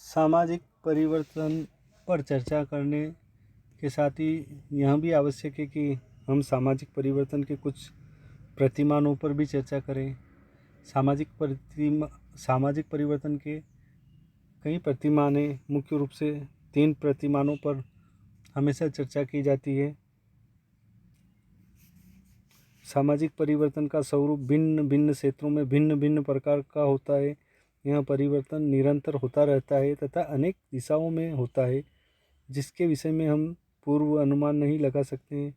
सामाजिक परिवर्तन पर चर्चा करने के साथ ही यह भी आवश्यक है कि हम सामाजिक परिवर्तन के कुछ प्रतिमानों पर भी चर्चा करें। सामाजिक परिवर्तन के कई प्रतिमान हैं। मुख्य रूप से 3 प्रतिमानों पर हमेशा चर्चा की जाती है। सामाजिक परिवर्तन का स्वरूप भिन्न भिन्न क्षेत्रों में भिन्न भिन्न प्रकार का होता है। यह परिवर्तन निरंतर होता रहता है तथा अनेक दिशाओं में होता है, जिसके विषय में हम पूर्व अनुमान नहीं लगा सकते हैं।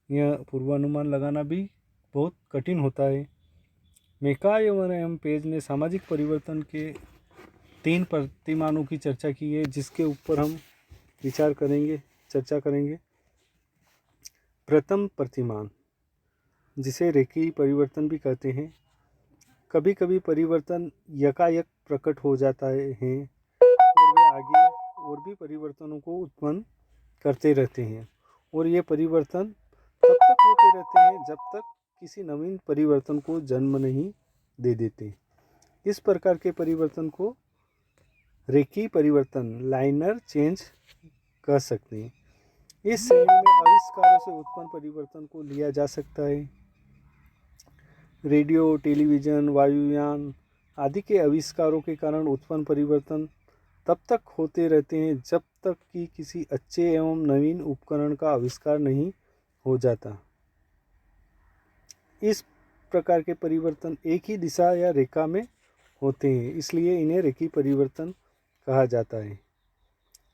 यह पूर्वानुमान लगाना भी बहुत कठिन होता है। मैकाइवर एवं पेज ने सामाजिक परिवर्तन के 3 प्रतिमानों की चर्चा की है, जिसके ऊपर हम चर्चा करेंगे। प्रथम प्रतिमान, जिसे रेखीय परिवर्तन भी कहते हैं। कभी कभी परिवर्तन यकायक प्रकट हो जाता है और वे आगे और भी परिवर्तनों को उत्पन्न करते रहते हैं, और ये परिवर्तन तब तक होते रहते हैं जब तक किसी नवीन परिवर्तन को जन्म नहीं दे देते। इस प्रकार के परिवर्तन को रेखीय परिवर्तन लाइनर चेंज कह सकते हैं। इस श्रेणी में आविष्कारों से उत्पन्न परिवर्तन को लिया जा सकता है। रेडियो, टेलीविज़न, वायुयान आदि के आविष्कारों के कारण उत्पन्न परिवर्तन तब तक होते रहते हैं जब तक कि किसी अच्छे एवं नवीन उपकरण का आविष्कार नहीं हो जाता। इस प्रकार के परिवर्तन एक ही दिशा या रेखा में होते हैं, इसलिए इन्हें रेखीय परिवर्तन कहा जाता है।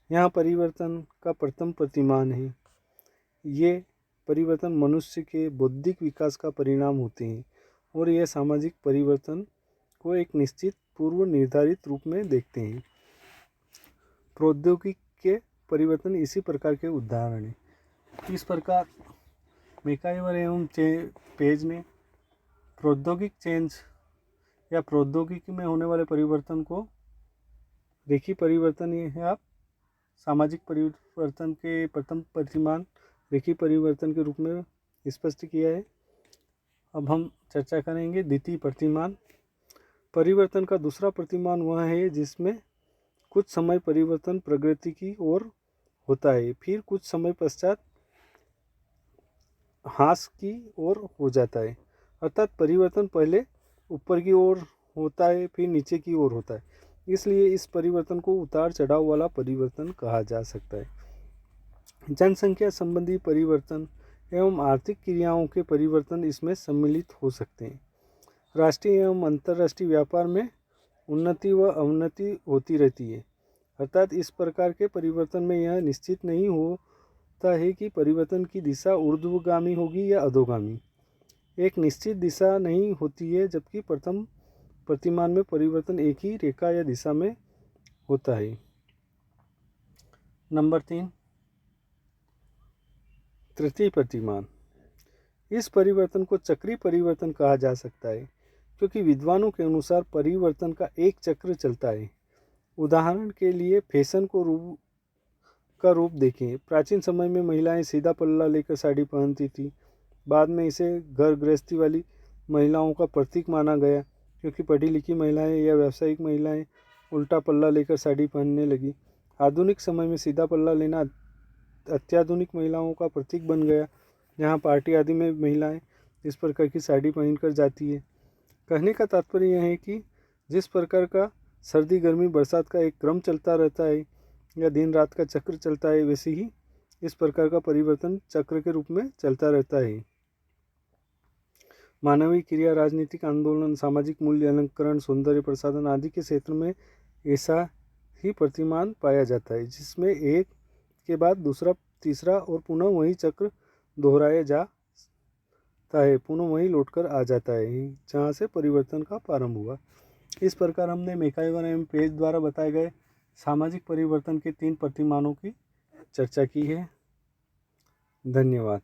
यहाँ परिवर्तन का प्रथम प्रतिमान है। ये परिवर्तन मनुष्य के बौद्धिक विकास का परिणाम होते हैं और यह सामाजिक परिवर्तन को एक निश्चित पूर्व निर्धारित रूप में देखते हैं। प्रौद्योगिकी के परिवर्तन इसी प्रकार के उदाहरण हैं। इस प्रकार मैकाइवर एवं पेज ने प्रौद्योगिक चेंज या प्रौद्योगिकी में होने वाले परिवर्तन को रेखीय परिवर्तन या सामाजिक परिवर्तन के प्रथम प्रतिमान रेखीय परिवर्तन के रूप में स्पष्ट किया है। अब हम चर्चा करेंगे द्वितीय प्रतिमान। परिवर्तन का दूसरा प्रतिमान वह है जिसमें कुछ समय परिवर्तन प्रगति की ओर होता है, फिर कुछ समय पश्चात ह्रास की ओर हो जाता है। अर्थात परिवर्तन पहले ऊपर की ओर होता है, फिर नीचे की ओर होता है। इसलिए इस परिवर्तन को उतार चढ़ाव वाला परिवर्तन कहा जा सकता है। जनसंख्या संबंधी परिवर्तन एवं आर्थिक क्रियाओं के परिवर्तन इसमें सम्मिलित हो सकते हैं। राष्ट्रीय एवं अंतर्राष्ट्रीय व्यापार में उन्नति व अवनति होती रहती है। अर्थात इस प्रकार के परिवर्तन में यह निश्चित नहीं होता है कि परिवर्तन की दिशा ऊर्ध्वगामी होगी या अधोगामी। एक निश्चित दिशा नहीं होती है, जबकि प्रथम प्रतिमान में परिवर्तन एक ही रेखा या दिशा में होता है। नंबर 3, तृतीय प्रतिमान। इस परिवर्तन को चक्रीय परिवर्तन कहा जा सकता है, क्योंकि विद्वानों के अनुसार परिवर्तन का एक चक्र चलता है। उदाहरण के लिए फैशन का रूप देखें। प्राचीन समय में महिलाएं सीधा पल्ला लेकर साड़ी पहनती थी। बाद में इसे घर गृहस्थी वाली महिलाओं का प्रतीक माना गया, क्योंकि पढ़ी लिखी महिलाएं या व्यावसायिक महिलाएं उल्टा पल्ला लेकर साड़ी पहनने लगी। आधुनिक समय में सीधा पल्ला लेना अत्याधुनिक महिलाओं का प्रतीक बन गया, जहां पार्टी आदि में महिलाएं इस प्रकार की साड़ी पहनकर जाती है। कहने का तात्पर्य यह है कि जिस प्रकार का सर्दी गर्मी बरसात का एक क्रम चलता रहता है या दिन रात का चक्र चलता है, वैसे ही इस प्रकार का परिवर्तन चक्र के रूप में चलता रहता है। मानवीय क्रिया, राजनीतिक आंदोलन, सामाजिक मूल्य, अलंकरण, सौंदर्य प्रसाधन आदि के क्षेत्र में ऐसा ही प्रतिमान पाया जाता है, जिसमें एक के बाद दूसरा, तीसरा और पुनः वही चक्र दोहराया जाता है, पुनः वही लौटकर आ जाता है जहाँ से परिवर्तन का प्रारंभ हुआ। इस प्रकार हमने मैकाइवर एवं पेज द्वारा बताए गए सामाजिक परिवर्तन के 3 प्रतिमानों की चर्चा की है। धन्यवाद।